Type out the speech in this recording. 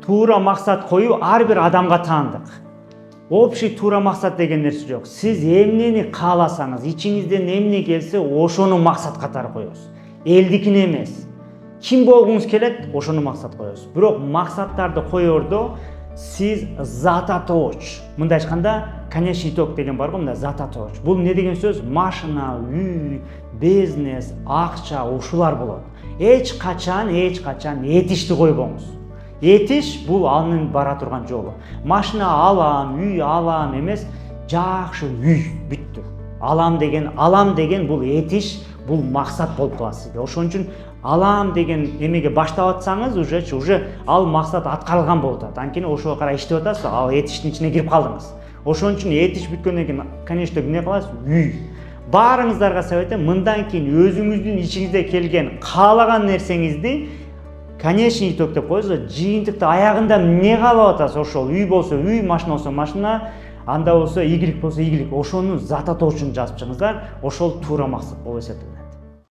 туура максат коюу ар бир адамга таандык. Общий туура максат деген нерсе жок. Сиз эмнени кааласаңыз, ичиңизден эмне келсе, ошону максат катары коесуз. Элдикини эмес. Ким болгуңуз келет, ошону максат коесуз. Бирок максаттарды коердо сиз зататооч. Мындай айтканда, конечный итог деген бар го, мында зататооч. Бул не деген сөз? Машина, үй, бизнес, акча, ушулар болот. Эч качан этишти койбоңуз. Этиш бул анын бара турган жолу. Машина алам, үй алам эмес, жакшы үй бүттү. Алам деген бул этиш, бул максат болуп калат сизге. Ошон үчүн алам деген эмеге баштап атсаңыз, уже ал максат аткарылган болуп атат. Анткени ошого карай иштеп атасыз, ал этиштин ичине кирип калдыңыз. Ошон үчүн этиш бүткөндөн кийин конечно эмне кыласыз? Үй. Баарыңыздарга советим, мындан кийин өзүңүздүн ичиңизде келген каалаган нерсеңизди конечный итог деп коесуз, жыйынтыкта аягында эмне каалап атасыз, ошол үй болсо үй, машина болсо машина, анда болсо ийгилик болсо ийгилик, ошону зататоо үчүн жазып чыгыңыздар, ошол туура максат болуп эсептелет.